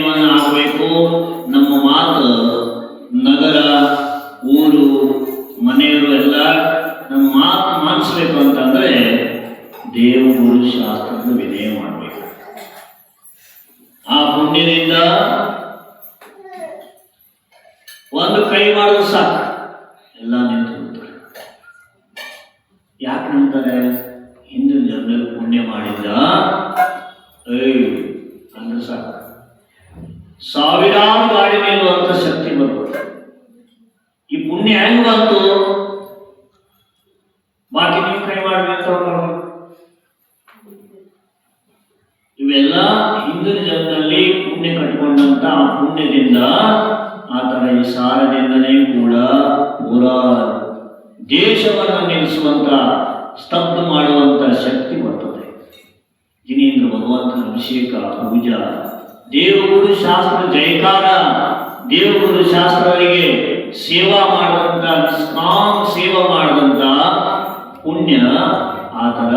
ಆಗಬೇಕು. ನಮ್ಮ ಮಾತು ನಗರ, ಊರು, ಮನೆಯವರು ಎಲ್ಲ ನಮ್ಮ ಮಾತು ಮಾನಿಸ್ಬೇಕು ಅಂತಂದ್ರೆ ದೇವರು ಶಾಸ್ತ್ರದ ವಿನಯ ಮಾಡಬೇಕು. ಆ ಪುಣ್ಯದಿಂದ ಒಂದು ಕೈ ಮಾಡೋದು ಸಾಕು, ಎಲ್ಲ ನಿಂತು ಬಿಡ್ತಾರೆ. ಯಾಕೆ ನಿಂತಾರೆ? ಹಿಂದಿನ ಜನ್ಮದಲ್ಲಿ ಪುಣ್ಯ ಮಾಡಿದ್ದ ಅಂದ್ರೆ ಸಾಕು, ಸಾವಿರಾರು ಗಾಡಿ ನಿಲ್ಲುವಂತ ಶಕ್ತಿ ಬರುತ್ತೆ. ಈ ಪುಣ್ಯ ಹೆಂಗ್ ಬಂತು? ಬಾಕಿ ನೀವು ಕೈ ಮಾಡ್ಬೇಕು. ಇವೆಲ್ಲ ಹಿಂದಿನ ಜನ್ಮದಲ್ಲಿ ಪುಣ್ಯ ಕಟ್ಕೊಂಡಂತ ಆ ಪುಣ್ಯದಿಂದ ಆತರ ಈ ಸಾರದಿಂದನೇ ಕೂಡ ಪೂರಾ ದೇಶವನ್ನು ನಿಲ್ಲಿಸುವಂತ, ಸ್ತಬ್ಧ ಮಾಡುವಂತ ಶಕ್ತಿ ಬರ್ತದೆ. ಜಿನೇಂದ್ರ ಭಗವಂತನ ಅಭಿಷೇಕ, ಪೂಜಾ, ದೇವಗುರು ಶಾಸ್ತ್ರ ಜಯಕಾರ, ದೇವಗುರು ಶಾಸ್ತ್ರರಿಗೆ ಸೇವಾ ಮಾಡಿದಂತ, ನಿಷ್ಕಾಮ ಸೇವಾ ಮಾಡಿದಂತ ಪುಣ್ಯ ಆ ಥರ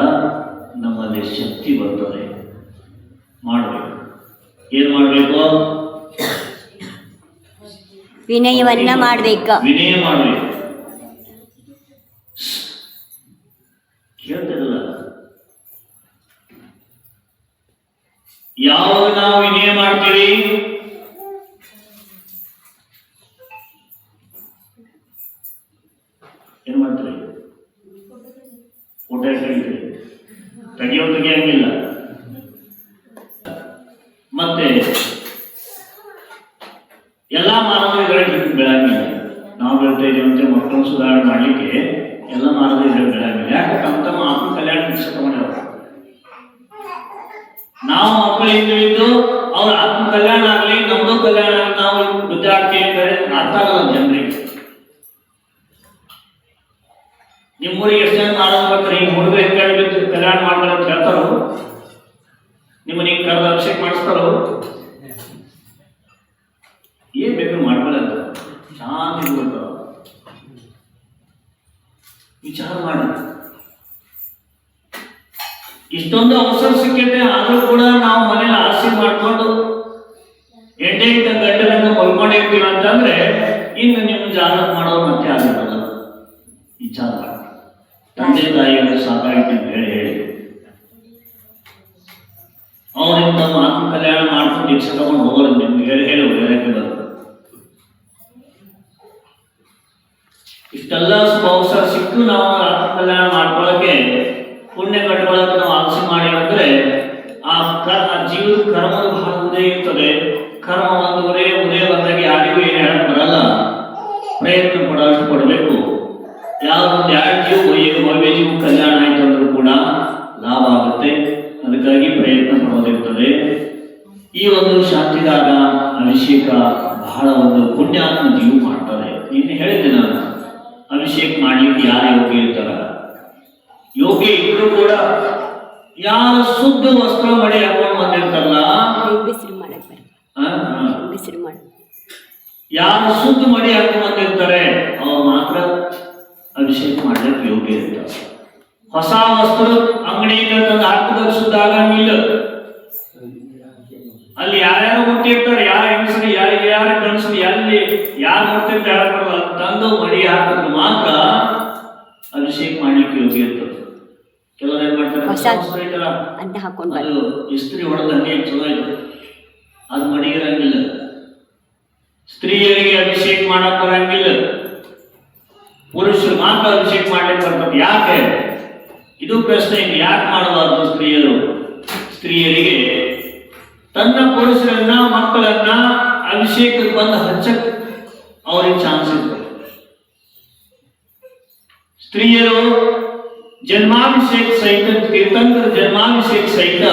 ನಮ್ಮಲ್ಲಿ ಶಕ್ತಿ ಬರ್ತದೆ. ಮಾಡಬೇಕು. ಏನು ಮಾಡಬೇಕು? ವಿನಯವನ್ನ ಮಾಡಬೇಕು. ವಿನಯ ಮಾಡಬೇಕು. ಕೇಳ್ತಿರಲ್ಲ, ಯಾವಾಗ ನಾವು ವಿನಯ ಮಾಡ್ತೀವಿ? ಏನ್ ಮಾಡ್ತೀವಿ? ಫೋಟೋ ತೆಗಿಯಂಗಿಲ್ಲ. ಮತ್ತೆ ಎಲ್ಲಾ ಮಾನವಗಳಿಗೆ ಬೆಳಂಗಿಲ್ಲ. ನಾವು ಬೆಳ್ತಾ ಇದೀವಂತೆ ಮಕ್ಕಳು ಸುಧಾರಣೆ ಮಾಡ್ಲಿಕ್ಕೆ ಎಲ್ಲ ಮಾನವರಿಗೆ ಬೆಳಂಗಿಲ್ಲ. ಯಾಕೆ? ತಮ್ಮ ಆತ್ಮ ಕಲ್ಯಾಣ ಶಿಕ್ಷಕ ಮಾಡ್ಯಾರ. ನಾವು ಮಕ್ಕಳು ಇದ್ದು ಅವ್ರ ಆತ್ಮ ಕಲ್ಯಾಣ ಆಗಲಿ, ನಮ್ದು ಕಲ್ಯಾಣ ಆಗಲಿ, ನಾವು ವಿದ್ಯಾರ್ಥಿ ಅಂದರೆ ಅರ್ಥ ಆಗಲ್ಲ ಜನರಿಗೆ. ನಿಮ್ಮೂರಿಗೆ ಎಷ್ಟು ಜನ ಮಾಡೋದು ಬರ್ತಾರೆ? ಈ ಹುಡುಗ ಹೆಚ್ಚು ಕಲ್ಯಾಣ ಮಾಡ್ತಾರೆ ಅಂತ ಹೇಳ್ತಾರೋ? ನಿಮ್ಮನ್ನ ಈಗ ಕರೆದ ಅಭಿಷೇಕ ಮಾಡಿಸ್ತಾರೋ? ಏನ್ ಬೇಕಾದ್ರೂ ಮಾಡ್ಕೊಳ್ಳಂತ ಶಾಂತಿ ಬರ್ತಾವ. ವಿಚಾರ ಮಾಡಿ. ಇಷ್ಟೊಂದು ಅವಸರ ಸಿಕ್ಕೈತೆ, ಆದ್ರೂ ಕೂಡ ನಾವು ಮನೇಲಿ ಆಸೆ ಮಾಡ್ಕೊಂಡು ಎಂಟೆಂಟ ಗಂಟೆಗಳನ್ನು ಮಲ್ಕೊಂಡಿರ್ತೀವಿ ಅಂತಂದ್ರೆ ಇನ್ನು ನಿಮ್ಮ ಜಾಗೃತಿ ಮಾಡೋದು ಮತ್ತೆ ಆಗಿರಲ್ಲ. ವಿಚಾರ ಮಾಡಿ. ತಂದೆ ತಾಯಿಗಳು ಸಾಕಾಗಿತ್ತು ಅಂತ ಹೇಳಿ ಅವರಿಂದ ನಮ್ಮ ಆತ್ಮ ಕಲ್ಯಾಣ ಮಾಡ್ಕೊಂಡು ದೀಕ್ಷೆ ತಗೊಂಡು ಹೋಗೋದು ನಿಮ್ಗೆ ಹೇಳಿ ಹೇಳಕ್ಕೆ ಬರ್ತದೆ. ಇಷ್ಟೆಲ್ಲ ಅವಸರ ಸಿಕ್ಕು ನಾವು ಆತ್ಮ ಕಲ್ಯಾಣ ಮಾಡ್ಕೊಳ್ಳೋಕೆ, ಪುಣ್ಯ ಕಟ್ಕೊಳ್ಳೋಕೆ ನಾವು ಆಸೆ ಮಾಡಿ ಅಂದ್ರೆ ಆ ಜೀವದ ಕರ್ಮದ ಬಹಳ ಉದಯ ಇರ್ತದೆ. ಕರ್ಮ ಉದಯ ಬಂದಾಗ ಯಾರಿಗೂ ಏನು ಹೇಳಕ್ ಬರಲ್ಲ. ಪ್ರಯತ್ನ ಪಡೋಷ್ಟು ಪಡಬೇಕು. ಯಾವ್ದೊಂದು ಎರಡು ಜೀವ, ಈಗ ಭವ್ಯ ಜೀವ ಕಲ್ಯಾಣ ಆಯ್ತು ಅಂದ್ರೂ ಕೂಡ ಲಾಭ ಆಗುತ್ತೆ. ಅದಕ್ಕಾಗಿ ಪ್ರಯತ್ನ ಪಡೋದಿರ್ತದೆ. ಈ ಒಂದು ಶಾಂತಿದಾಗ ಅಭಿಷೇಕ ಬಹಳ ಒಂದು ಪುಣ್ಯಾತ್ಮ ಜೀವ ಮಾಡ್ತಾರೆ. ಇನ್ನು ಹೇಳಿದ್ದೆ ನಾನು, ಅಭಿಷೇಕ ಮಾಡ್ಲಿಕ್ಕೆ ಯಾರು ಯೋಗ್ಯ ಇರ್ತಾರ? ಯೋಗ್ಯ ಇದ್ರು ಕೂಡ ಯಾರು ಶುದ್ಧ ವಸ್ತ್ರ ಮಡಿ ಹಾಕೊಂಡು ಬಂದಿರ್ತಾರಲ್ಲ, ಯಾರು ಶುದ್ಧ ಮಡಿ ಹಾಕೊಂಡು ಬಂದಿರ್ತಾರೆ ಅವ್ರು ಮಾತ್ರ ಅಭಿಷೇಕ ಮಾಡ್ಲಿಕ್ಕೆ ಯೋಗ್ಯ ಇರ್ತಾರೆ. ಹೊಸ ವಸ್ತ್ರ ಅಂಗಡಿಯಿಂದ ತಂದು ಹಾಕಿದಾಗ ಶುದ್ಧ ಆಗಂಗಿಲ್ಲ. ಅಲ್ಲಿ ಯಾರ್ಯಾರು ಹುಟ್ಟಿರ್ತಾರೆ, ಯಾರ ಹೆಂಗಸರು ಯಾರ ಗಂಡಸರು ಎಲ್ಲಿ ಯಾರು ನೋಡ್ತಿರ್ತಾರೆ ಹೇಳಬಾರಲ್ಲ, ತಂದು ಮಡಿ ಹಾಕಿದ್ರೆ ಮಾತ್ರ ಅಭಿಷೇಕ ಮಾಡ್ಲಿಕ್ಕೆ ಯೋಗ್ಯ ಇರ್ತದೆ. ಕೆಲವರು ಏನ್ ಮಾಡ್ತಾರೆ, ಅದು ಇಸ್ತ್ರಿ ಹೊಡೆದ ಹಂಗೆ ಚಲೋ ಇದೆ, ಅದು ಮಡಿಗಿರಂಗಿಲ್ಲ. ಸ್ತ್ರೀಯರಿಗೆ ಅಭಿಷೇಕ ಮಾಡಕ್ ಬರಂಗಿಲ್ಲ, ಪುರುಷರು ಮಾತ್ರ ಅಭಿಷೇಕ ಮಾಡ್ಲಿಕ್ಕೆ ಬರ್ತದೆ. ಯಾಕೆ? ಇದು ಪ್ರಶ್ನೆ. ಯಾಕೆ ಮಾಡಬಾರ್ದು? ಸ್ತ್ರೀಯರಿಗೆ ತನ್ನ ಪುರುಷರನ್ನ, ಮಕ್ಕಳನ್ನ ಅಭಿಷೇಕಕ್ಕೆ ಬಂದು ಹಚ್ಚಕ್ ಅವ್ರಿಗೆ ಚಾನ್ಸ್ ಇರ್ತದೆ. ಸ್ತ್ರೀಯರು ಜನ್ಮಾಭಿಷೇಕ ಸಹಿತ, ತೀರ್ಥಂಕರ ಜನ್ಮಾಭಿಷೇಕ ಸಹಿತ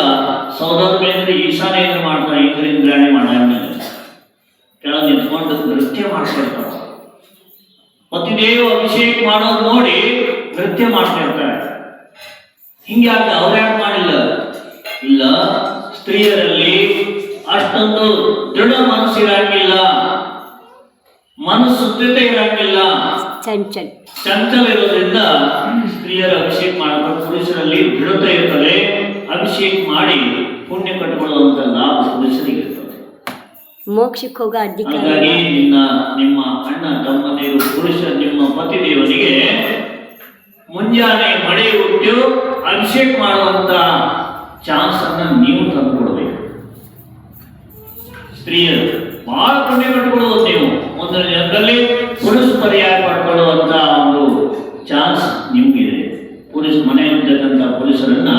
ಸೌದರ್ಮೇಂದ್ರ ಈಶಾನೇಂದ್ರ ಮಾಡ್ತಾರೆ. ಇಂದ್ರಾಣಿ ಮಾಡಂಗಿಲ್ಲ. ಕೆಳಗೆ ನಿಂತ್ಕೊಂಡು ನೃತ್ಯ ಮಾಡ್ತಿರ್ತಾರೆ. ಪತಿದೇವ ಅಭಿಷೇಕ ಮಾಡೋದು ನೋಡಿ ನೃತ್ಯ ಮಾಡ್ತಿರ್ತಾರೆ. ಹಿಂಗ್ಯಾಕೆ? ಅವ್ರ್ಯಾಕೆ ಮಾಡಿಲ್ಲ? ಇಲ್ಲ, ಸ್ತ್ರೀಯರಲ್ಲಿ ಅಷ್ಟೊಂದು ದೃಢ ಮನಸ್ಸು ಇರಂಗಿಲ್ಲ, ಮನಸ್ಸು ಶುದ್ಧತೆ ಇರಂಗಿಲ್ಲ, ಚಂಚಲ ಇರೋದ್ರಿಂದ ಸ್ತ್ರೀಯರ ಅಭಿಷೇಕ ಮಾಡಬೇಕು. ಪುರುಷರಲ್ಲಿ ದೃಢತೆ ಇರ್ತದೆ. ಅಭಿಷೇಕ ಮಾಡಿ ಪುಣ್ಯ ಕಟ್ಟಿಕೊಳ್ಳುವಂತ ಲಾಭ ಪುರುಷರಿಗೆ ಇರ್ತದೆ. ಮೋಕ್ಷಕ್ಕೆ ಹೋಗೋ ಅಧಿಕಾರ ಹಾಗಾಗಿ ನಿಮ್ಮ ಅಣ್ಣ ತಮ್ಮಂದಿರು ಪುರುಷ ನಿಮ್ಮ ಪತಿ ದೇವರಿಗೆ ಮುಂಜಾನೆ ಮಳೆ ಹುಟ್ಟು ಅಭಿಷೇಕ ಮಾಡುವಂತ ಚಾನ್ಸ್ ಅನ್ನ ನೀವು ತಂದುಕೊಡ್ಬೇಕು. ಸ್ತ್ರೀಯರು ಬಹಳ ಪುಣ್ಯ ಕಟ್ಟಿಕೊಳ್ಳುವುದು ನೀವು ಮುಂದಿನ ಜನರಲ್ಲಿ ಪುರುಷ ಪರ್ಯಾಯ ಪಡ್ಕೊಳ್ಳುವಂತ ಒಂದು ಚಾನ್ಸ್ ನಿಮ್ಗಿದೆ. ಮನೆಯಲ್ಲಿರ್ತಕ್ಕಂಥ ಪುರುಷರನ್ನ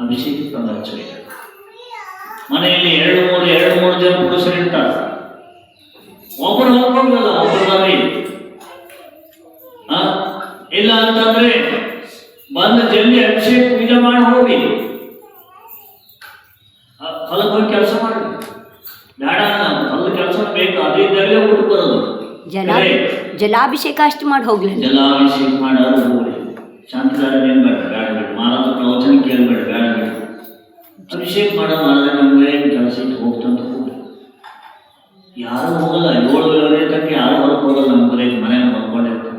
ಅಭಿಷೇಕ ತಂದು ಹಚ್ಚಬೇಕು. ಮನೆಯಲ್ಲಿ ಎರಡು ಮೂರು ಜನ ಪುರುಷರಿರ್ತಾರೆ. ಒಬ್ಬರು ಹೋಗ್ಬೋದಲ್ಲ, ಒಬ್ಬರು ಬರ್ರಿ ಇಲ್ಲ ಅಂತಂದ್ರೆ ಬಂದು ಜಲ್ದಿ ಅಭಿಷೇಕ ಪೂಜೆ ಮಾಡಿ ಹೋಗಿ ಹೊಲಕ್ಕೆ ಹೋಗಿ ಕೆಲಸ ಮಾಡಿ ಬೇಡ. ಹೊಲದ ಕೆಲಸ ಬೇಕು, ಅದು ಇದ್ದಲ್ಲೇ ಊಟ ಬರೋದು. ಜಲಾಭಿಷೇಕ ಅಷ್ಟು ಮಾಡಿ ಹೋಗ್ಲಿ. ಜಲಾಭಿಷೇಕ ಮಾಡೋದು ಹೋಗಿ ಶಾಂತದಾರನೇನು ಬೇಡ, ಬೇಡ ಬೇಡ ಮಾರಾಟ ಪ್ರವಚನ ಕೇಳಬೇಡ, ಬೇಡ ಬೇಡ. ಅಭಿಷೇಕ ಮಾಡೋದು ಮಾಡಿದ್ರೆ ನಮ್ಗೆ ಕೆಲಸ ಇಟ್ಟು ಹೋಗ್ತಂತ ಹೋಗಿ ಯಾರು ಹೋಗಲ್ಲ. 7 ತನಕ ಯಾರು ಹೊರಗೆ ಹೋಗಲ್ಲ. ನಮ್ಮ ಮನೆ ಬಂದ್ಕೊಂಡಿರ್ತಾರೆ.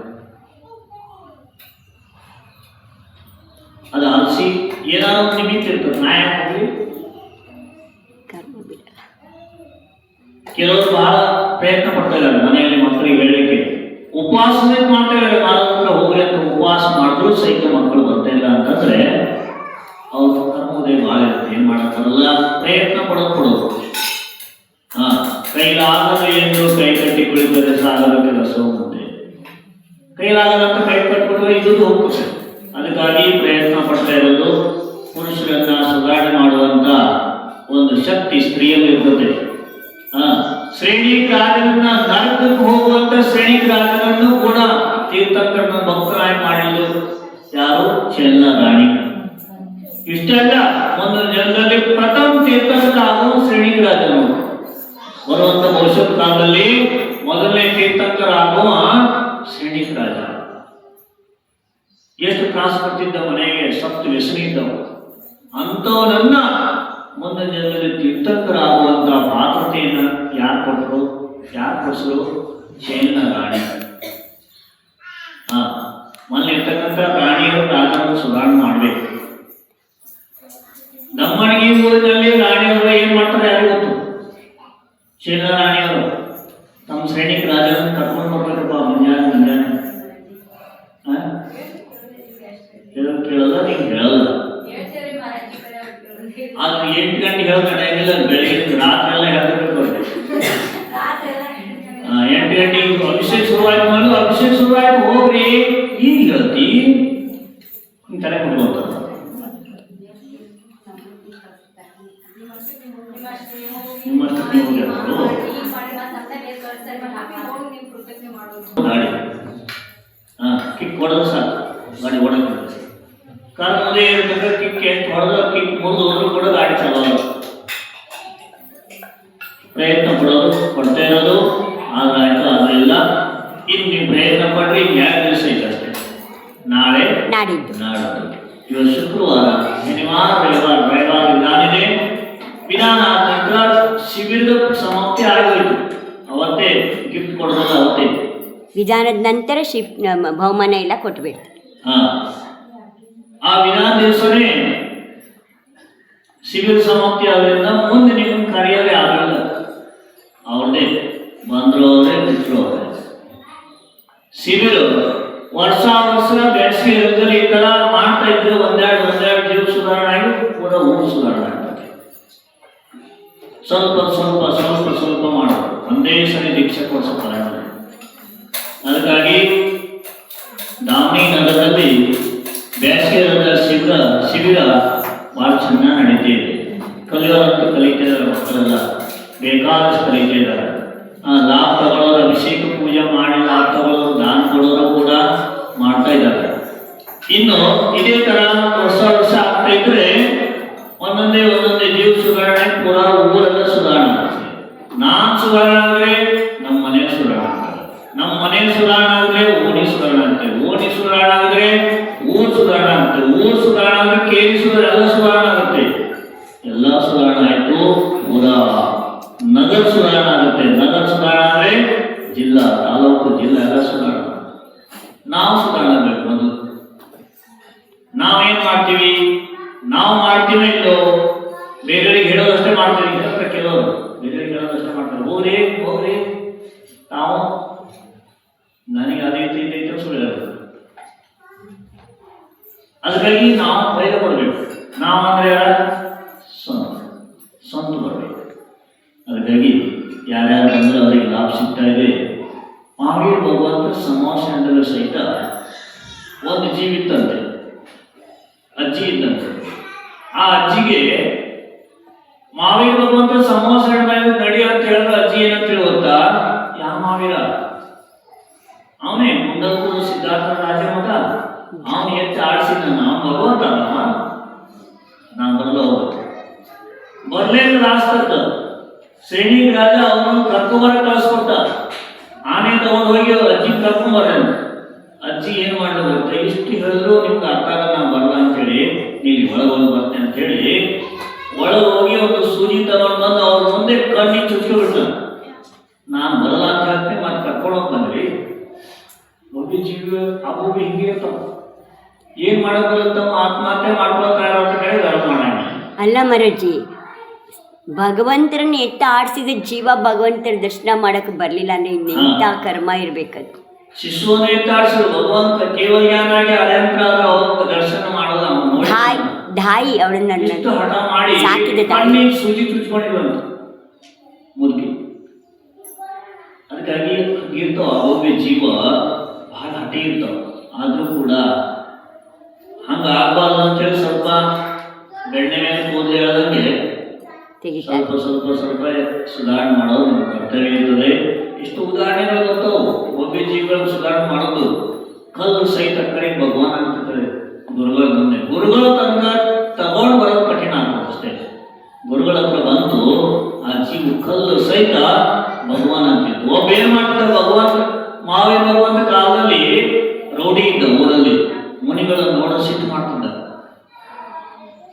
ಅದು ಅಲಸಿ ಏನಾದ್ರು ನಿಮಿತ್ತ ಇರ್ತದೆ. ನಾ ಯಾಕೆ ಹೋಗ್ಲಿ? ಕೆಲವರು ಬಹಳ ಪ್ರಯತ್ನ ಪಡ್ತಾ ಇದ್ದಾರೆ ಮನೆಯಲ್ಲಿ ಮಕ್ಕಳಿಗೆ ಹೇಳಲಿಕ್ಕೆ. ಉಪವಾಸನೇ ಮಾಡ್ತಾ ಇದ್ದಾರೆ. ಮಾರಾಟ ಹೋಗ್ಲಿ ಅಂತ ಉಪವಾಸ ಮಾಡಿದ್ರು ಸಹಿತ ಮಕ್ಕಳು ಬರ್ತಾ ಇಲ್ಲ ಅಂತಂದ್ರೆ ಅವ್ರ ಕರ್ಮೋದಯ ಭಾಳ ಇರುತ್ತೆ. ಏನ್ ಮಾಡಕ್ಕಾಗಲ್ಲ, ಪ್ರಯತ್ನ ಕೊಡೋದು. ಕೈಲಾಗದ ಎಂದು ಕೈ ಕಟ್ಟಿ ಕುಳಿತರೆ ಸಾಗದ ಕೆಲಸವು ಮುಂದೆ. ಕೈಲಾಗದಂತ ಕೈ ಕಟ್ಟಿಬಿಟ್ಟು ಇದು ಹೋಗ್ತದೆ. ಅದಕ್ಕಾಗಿ ಪ್ರಯತ್ನ ಪಡ್ತಾ ಇರೋದು. ಪುರುಷರನ್ನ ಸುಧಾರಣೆ ಮಾಡುವಂತ ಒಂದು ಶಕ್ತಿ ಸ್ತ್ರೀಯಲ್ಲಿ ಇರ್ತದೆ. ಶ್ರೇಣಿಕ ರಾಜನನ್ನ ನರಕಕ್ಕೆ ಹೋಗುವಂತ ಶ್ರೇಣಿಕ ರಾಜನನ್ನು ಕೂಡ ತೀರ್ಥಂಕರನ್ನ ಭಕ್ತರಾಗಿ ಮಾಡಿದ್ದು ಯಾರು? ಚೆನ್ನ ರಾಣಿ. ಇಷ್ಟೆಲ್ಲ ಒಂದು ಜನರಲ್ಲಿ ಪ್ರಥಮ ತೀರ್ಥಂಕರಾಗುವ ಶ್ರೇಣಿಕ ರಾಜನು. ಬರುವಂತ ಭವಿಷ್ಯತ್ ಕಾಲದಲ್ಲಿ ಮೊದಲನೇ ತೀರ್ಥಂಕರಾಗುವ ಶ್ರೇಣಿಕ ರಾಜ. ಎಷ್ಟು ತ್ರಾಸ ಪಡ್ತಿದ್ದ, ಮನೆಗೆ ಸತ್ತು ವ್ಯಸನಿ ಇದ್ದವು. ಅಂಥವನನ್ನ ಮುಂದಿನ ಜನರಲ್ಲಿ ತೀರ್ಥಂಕರಾಗುವಂತ ಪಾತ್ರತೆಯನ್ನು ಯಾರು ಕೊಟ್ಟರು? ಯಾರು ಕೊಡಿಸಲು? ಚೆನ್ನ ರಾಣಿ. ಮನೇಲಿರ್ತಕ್ಕಂಥ ರಾಣಿಯರು ರಾಜರನ್ನು ಸುಧಾರಣೆ ಮಾಡಬೇಕು. ನಮ್ಮನಿಗೆ ಊರಿನಲ್ಲಿ ರಾಣಿಯವರು ಏನ್ ಮಾಡ್ತಾರೆ ಯಾರು ಗೊತ್ತು? ಚೆನ್ನ ರಾಣಿಯವರು ತಮ್ಮ ಸೈನಿಕ ರಾಜರನ್ನು ಕರ್ಕೊಂಡು ಬರ್ಬೇಕಪ್ಪ ಮುಂಜಾನೆ ಕೇಳಲ್ಲ, ನೀವು ಹೇಳಲ್ಲ. ಆದ್ರೆ 8 ಗಂಟೆಗೆ ಹೇಳೋ ನಡೆಯಂಗಿಲ್ಲ. ಬೆಳಿಗ್ಗೆ ರಾತ್ರಿ ಎಲ್ಲ ಹೇಳ್ಬೇಕು. 8 ಗಂಟೆಗೆ ಅಭಿಷೇಕ ಶುರುವಾಯ್ತು ಮಾಡಿ, ಅಭಿಷೇಕ ಶುರುವಾಯ್ತು ಹೋಗ್ರಿ ಈಗ ಹೇಳ್ತಿ ತಲೆ ಕೊಡ್ಬೋದು. ಗಾಡಿ ಕಿಕ್ ಹೊಡೆದು ಸಾಕು, ಗಾಡಿ ಓಡಕ್ಕೆ ಕಾರ್ ಮುಂದೆ ಇರಬೇಕು. ಕಿಕ್ ಎಷ್ಟು ಹೊಡೆದು ಕಿಕ್ ಮುರಿದು ಕೂಡ ಗಾಡಿ ಚಲೋದು. ಪ್ರಯತ್ನ ಪಡ್ತಾ ಇರೋದು. ಆದ್ರಾಯ್ತು, ಆದ್ರಿಲ್ಲ. ಇನ್ನು ನೀವು ಪ್ರಯತ್ನ ಪಡ್ರಿ. 2 ದಿವಸ ಐತೆ ಅಷ್ಟೇ. ನಾಳೆ ನಾಡಿದ್ದು. ಇವತ್ತು ಶುಕ್ರವಾರ, ಶನಿವಾರ, ರವಿವಾರ ವಿಧಾನಿದೆ. ವಿಧಾನ ಆದ ನಂತರ ಶಿಬಿರದ ಸಮಾಪ್ತಿ ಆಗೋಯ್ತು. ಅವತ್ತೇ ಗಿಫ್ಟ್ ಕೊಡೋದಲ್ಲ, ಅವತ್ತೇ ವಿಧಾನದ ನಂತರ ಬಹುಮಾನ ಎಲ್ಲ ಕೊಟ್ಬಿಡ್ತಾರೆ. ಆ ವಿಧಾನ ದಿವಸನೇ ಶಿಬಿರ ಸಮಾಪ್ತಿ ಆದ್ರಿಂದ ಮುಂದೆ ನಿಮ್ಮ ಕರೆಯಲೇ ಆಗಲ್ಲ. ಅವ್ರದೇ ಬಂದ್ರು ಅವರೇ, ಬಿಟ್ಟರು ಅವರೇ. ಶಿಬಿರ ವರ್ಷ ಬೇಸಿಗೆ ಋತುದಲ್ಲಿ ಈ ತರ ಮಾಡ್ತಾ ಇದ್ರು. ಒಂದೆರಡು ಜೀವ ಸುಧಾರಣೆ ಆಗಿ ಪೂರ ಊರು ಸುಧಾರಣೆ ಆಗ್ತದೆ. ಸ್ವಲ್ಪ ಮಾಡೋದು. ಒಂದೇ ಸರಿ ದೀಕ್ಷೆ ಕೊಡಿಸೋಲ್ಲ. ಅದಕ್ಕಾಗಿ ದಾವಣಿ ನಗರದಲ್ಲಿ ಬೇಸಿಗೆ ಶಿಬಿರ ಬಹಳ ಚೆನ್ನಾಗಿ ನಡೀತಾ ಇದೆ. ಕಲಿಯೋರಂತೂ ಕಲಿತಾ ಇದ್ದಾರೆ. ಮಕ್ಕಳೆಲ್ಲ ಬೇಕಾದಷ್ಟು ಕಲಿತಾ ಇದ್ದಾರೆ. ಲಾಭ ತಗೊಳ್ಳೋರು, ಅಭಿಷೇಕ ಪೂಜೆ ಮಾಡಿ ಲಾಭ ತಗೊಳ್ಳೋರು, ದಾನ ಕೊಡೋರು ಕೂಡ ಮಾಡ್ತಾ ಇದ್ದಾರೆ. ಇನ್ನು ಇದೇ ತರ ವರ್ಷ ಆಗ್ತಾ ಇದ್ರೆ ಒಂದೊಂದೇ ಜೀವ ಸುಧಾರಣೆ, ಪೂರಾ ಊರೆಲ್ಲ ಸುಧಾರಣೆ ಆಗ್ತದೆ. ನಾನ್ ಸುಧಾರಣೆ ಆದ್ರೆ ನಮ್ಮ ಮನೆ ಸುಧಾರಣೆ ಆಗ್ತದೆ. ನಮ್ಮ ಮನೆ ಸುಧಾರಣೆ ಆದ್ರೆ ಓಣಿ ಸುಧಾರಣೆ ಆಗ್ತದೆ. ಓಣಿ ಸುಧಾರಣೆ ಆದ್ರೆ ಊರು ಸುಧಾರಣೆ ಆಗುತ್ತೆ. ಊರು ಸುಧಾರಣೆ ಆದ್ರೆ ಕೇರಿ ಎಲ್ಲ ಸುಧಾರಣೆ ಆಗುತ್ತೆ. ಎಲ್ಲ ಸುಧಾರಣೆ ಆಯ್ತು, ಪೂರಾ ನಗರ ಸುಧಾರಣೆ ಆಗುತ್ತೆ. ನಗರ ಸುಧಾರಣೆ ಆದ್ರೆ ಜಿಲ್ಲಾ, ತಾಲೂಕು, ಜಿಲ್ಲಾ ಎಲ್ಲ ಸುಧಾರಣೆ. ನಾವು ಸುಧಾರಣೆ ಆಗಬೇಕು. ಮೊದಲು ನಾವೇನ್ ಮಾಡ್ತೀವಿ? ನಾವು ಮಾಡ್ತೀವಿ ಇಲ್ಲೋ ಬೇರೆಯವರಿಗೆ ಹೇಳೋದಷ್ಟೇ ಮಾಡ್ತೀವಿ. ಕೆಲವರು ಬೇರೆಯವರಿಗೆ ಹೇಳೋದಷ್ಟೇ ಮಾಡ್ತೀವಿ. ಮಾಡ್ತಾರೆ, ಹೋಗ್ರಿ ಹೋಗ್ರಿ ನಾವು ನನಗೆ ಅದೇ ರೀತಿ ಐತೆ ಸುಳ್ಳು ಹೇಳೋದು. ಅದಕ್ಕಾಗಿ ನಾವು ಬೈದ ಕೊಡ್ಬೇಕು. ನಾವು ಅಂದ್ರೆ ಸ್ವಂತ ಬರಬೇಕು. ಅದಕ್ಕಾಗಿ ಯಾರ್ಯಾರು ಬಂದ್ರೆ ಅವರಿಗೆ ಲಾಭ ಸಿಗ್ತಾ ಇದೆ. ಮಹಾವೀರ ಭಗವಂತ ಸಂಭಾಷಣೆಯಲ್ಲೂ ಸಹಿತ ಒಂದು ಜೀವ ಇತ್ತಂತೆ, ಅಜ್ಜಿ ಇದ್ದಂತೆ. ಆ ಅಜ್ಜಿಗೆ ಮಹಾವೀರ ಭಗವಂತ ಸಂಭಾಷಣೆ ನಡಿ ಅಂತ ಹೇಳಿದ್ರೆ ಅಜ್ಜಿ ಏನಂತ ಗೊತ್ತಾ? ಯಾವ ಮಹಾವೀರ? ಅವನೇ ಮುಂದಕ್ಕೂ ಸಿದ್ಧಾರ್ಥ ರಾಜ ಮಗ. ಅವನು ಹೆಚ್ಚು ಆಡಿಸಿದ ನಾವು ಭಗವಂತ ನಾನು ಬರಲು ಹೋಗುತ್ತೆ ಬರ್ಲೇ ರಾಸ್ತಕ್ಕ ಸೈನಿಕ ರಾಜ ಅವನನ್ನು ಕರ್ಕೊಂಬರ ಕಳಿಸ್ಕೊಟ್ಟ. ಆನೆ ತಗೊಂಡು ಹೋಗಿ ಅಜ್ಜಿ ಕರ್ಕೊಂಬರ. ಅಜ್ಜಿ ಏನ್ ಮಾಡಲು ಗೊತ್ತಾ? ಇಷ್ಟು ಹೇಳಿದ್ರು ನಿಮ್ಗೆ ಅರ್ಥ ಆಗಲ್ಲ, ನಾನು ಬರಲ್ಲ ಅಂತೇಳಿ ನೀವು ಒಳಗೆ ಹೋಗಿ ಬರ್ತೇನೆ ಅಂತೇಳಿ ಒಳಗೆ ಹೋಗಿ ಒಂದು ಸೂಜಿ ತಗೊಂಡು ಬಂದು ಅವ್ರ ಮುಂದೆ ಕಣ್ಣಿಗೆ ಚುಚ್ಚಿಬಿಟ್ಟ. ನಾನು ಬರಲ್ಲ ಅಂತ ಹೇಳ್ತೀನಿ, ಮತ್ತೆ ಕರ್ಕೊಂಡೋಗಿ ಬಂದ್ರಿ. ಒಬ್ಬ ಜೀವ ಅಬ್ಬೊಬ್ಬ ಹಿಂಗೆ ಇರ್ತಾವ. ಏನ್ ಮಾಡಕ್ ಬರುತ್ತವ? ಆತ್ಮಹತ್ಯೆ ಮಾಡ್ಕೊಳ್ತಾರ ಅಂತ ಕಡೆ ಗರ್ವ ಮಾಡೋಣ. ಅಲ್ಲ ಮರಜ್ಜಿ, ಭಗವಂತರನ್ನ ಎತ್ತ ಆಡಿಸಿದ ಜೀವ ಭಗವಂತರ ದರ್ಶನ ಮಾಡಕ್ ಬರ್ಲಿಲ್ಲ ಅಂದ್ರೆ ಇನ್ನೆಂತ ಕರ್ಮ ಇರ್ಬೇಕದು. ಶಿಶುವನ್ನು ಎತ್ತಾಡಿಸಿದ್ರು ಭಗವಂತ ಕೇವಲ ಜ್ಞಾನಾಗಿ ಅರ್ಯಂತ್ರ ದರ್ಶನ ಮಾಡೋದು. ಧಾಯಿ ಅವಳನ್ನ ಹಠ ಮಾಡಿ ಸಾಕಿದ ಕಣ್ಣಿಗೆ ಸೂಜಿ ಚುಚ್ಕೊಂಡಿರುವಂತ ಮುದುಕಿ. ಅದಕ್ಕಾಗಿ ಇರ್ತಾವ ಒಬ್ಬ ಜೀವ ಬಹಳ ಹಠಿ ಇರ್ತಾವ. ಆದ್ರೂ ಕೂಡ ಹಂಗ ಆಗ್ಬಾರ್ದು ಅಂತೇಳಿ ಸ್ವಲ್ಪ ಬೆಣ್ಣೆ ಮೇಲೆ ಕೂದಲು ಹೇಳದಂಗೆ ಸ್ವಲ್ಪ ಸ್ವಲ್ಪ ಸ್ವಲ್ಪ ಸುಧಾರಣೆ ಮಾಡೋದು ನಮ್ಮ ಕರ್ತವ್ಯ ಇರ್ತದೆ. ಇಷ್ಟು ಉದಾಹರಣೆಗಳು ಗೊತ್ತವು. ಒಬ್ಬ ಜೀವಗಳನ್ನು ಸುಧಾರಣೆ ಮಾಡೋದು. ಕಲ್ಲು ಸಹಿತ ಕಡೆ ಭಗವಾನ್ ಅಂತಿರ್ತಾರೆ ಗುರುಗಳ ಮುಂದೆ. ಗುರುಗಳ ತನಕ ತಗೊಂಡು ಬರೋದು ಕಠಿಣ ಆಗ್ತದೆ ಅಷ್ಟೇ. ಗುರುಗಳ ಹತ್ರ ಬಂತು ಆ ಜೀವ ಕಲ್ಲು ಸಹಿತ ಭಗವಾನ್ ಅಂತಿತ್ತು. ಒಬ್ಬ ಏನ್ ಮಾಡ್ತಾರೆ? ಭಗವಂತ ಮಹಾವೀರ ಭಗವಂತ ಕಾಲದಲ್ಲಿ ರೌಡಿ ಇದ್ದ ಊರಲ್ಲಿ ಮುನಿಗಳನ್ನು ನೋಡ ಸಿಟ್ಟು ಮಾಡ್ತಿದ್ದ.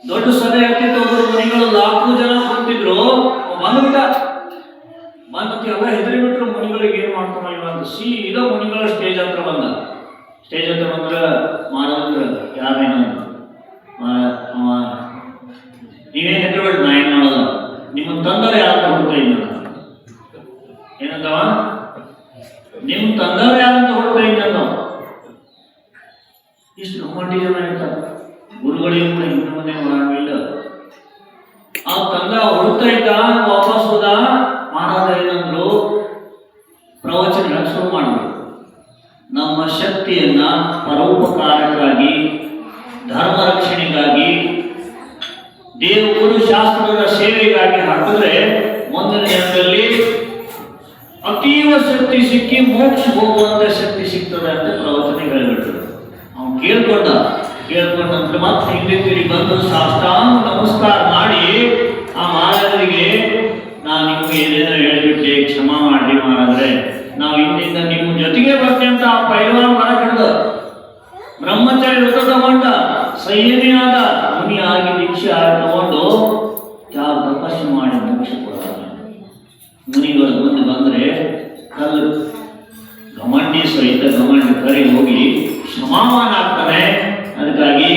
ದೊಡ್ಡ ಸಭೆ ಆಗ್ತಿತ್ತು. ಒಬ್ಬರು ಮುನಿಗಳು 4 ಜನ ಕೂತಿದ್ರು. ಬಂದ್ಬಿಟ್ಟ. ಬಂದ ಎಲ್ಲ ಹೆದರಿ ಬಿಟ್ರು. ಮುನಿಗಳಿಗೆ ಏನ್ ಮಾಡ್ತಾನ ಇವಾಗ? ಸೀದಾ ಮುನಿಗಳ ಸ್ಟೇಜ್ ಹತ್ರ ಬಂದ. ಸ್ಟೇಜ್ ಹತ್ರ ಬಂದ್ರೆ ಮಾನವ ಯಾರೇನು ನೀವೇನ್ ಹೆದರ್ಬೇಡ, ನಾ ಏನ್ ಮಾಡೋದು? ನಿಮ್ಮ ತಂದವ್ರು ಯಾರು ಹುಡುಕ ಇದ್ದ ಏನಂತವ? ನಿಮ್ ತಂದವ್ರು ಯಾರಂತ ಹುಡುಕ ಇದ್ದ. ಇಷ್ಟು ಗಮ್ಮಟ್ಟಿ ಜನ ಇರ್ತಾರೆ. ಗುರುಗಳಿಗೂ ಕೂಡ ಹಿಂದೆ ಮುಂದೆ ಮಾಡಲಿಲ್ಲ. ಆ ತಂದ ಹುಡುಕ್ತಾ ಇದ್ದ. ವಾಪಸ್ ಹೋದ. ಮಹಾರಾಜ ಏನಂದ್ರು? ಪ್ರವಚನ ಶುರು ಮಾಡಬೇಕು. ನಮ್ಮ ಶಕ್ತಿಯನ್ನ ಪರೋಪಕಾರಕ್ಕಾಗಿ, ಧರ್ಮ ರಕ್ಷಣೆಗಾಗಿ, ದೇವರು ಶಾಸ್ತ್ರದ ಸೇವೆಗಾಗಿ ಹಾಕಿದ್ರೆ ಮುಂದಿನ ದಿನದಲ್ಲಿ ಅತೀವ ಶಕ್ತಿ ಸಿಕ್ಕಿ ಮೋಕ್ಷ ಹೋಗುವಂತ ಶಕ್ತಿ ಸಿಗ್ತದೆ ಅಂತ ಪ್ರವಚನ ಹೇಳಿಬಿಟ್ರು. ಅವನು ಕೇಳ್ಕೊಂಡಂದ್ರೆ ಮತ್ತೆ ಹಿಂದೆ ತಿರುಗಿ ಬಂದು ಸಾಷ್ಟಾಂಗ ನಮಸ್ಕಾರ ಮಾಡಿ ಆ ಮಹಾರಾಜರಿಗೆ, ನಾನು ನಿಮ್ಗೆ ಏನೇನೋ ಹೇಳಿಬಿಟ್ಟೆ, ಕ್ಷಮಾ ಮಾಡಿ ಮಹಾರಾಜರೆ, ನಾವು ಇಂದಿನಿಂದ ನಿಮ್ಮ ಜೊತೆಗೆ ಬರ್ತೇವೆ ಅಂತ ಆ ಪೈಲ್ವಾನ್ ಮರ ಹಿಡಿದ. ಬ್ರಹ್ಮಚಾರಿ ವ್ರತ ತಗೊಂಡ, ಸಂಯಮಿ ಆದ, ಮುನಿ ಆಗಿ ದೀಕ್ಷೆ ತಗೊಂಡು ತಪಸ್ಸು ಮಾಡಿ ಮೋಕ್ಷ ಕೊಡ್ತಾರೆ. ಮುನಿಗಳು ಮುಂದೆ ಬಂದ್ರೆ ಕಲ್ಲು ಗಮಂಡಿ ಸಹಿತ ಗಮಂಡಿ ಕರೆ ಹೋಗಿ ಕ್ಷಮಾಮಾನ ಆಗ್ತಾನೆ. ಅದಕ್ಕಾಗಿ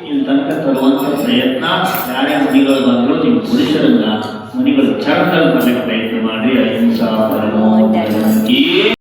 ಇಲ್ಲಿ ತನಕ ತರುವಂತ ಪ್ರಯತ್ನ ಯಾರೇ ಮುನಿಗಳು ಬಂದ್ರು ನಿಮ್ಮ ಪುರುಷರನ್ನ ಮುನಿಗಳು ಚರಣದಲ್ಲಿ ಬರಲಿಕ್ಕೆ ಪ್ರಯತ್ನ ಮಾಡಿ. ಅಹಿಂಸಾ ಪರಮೋ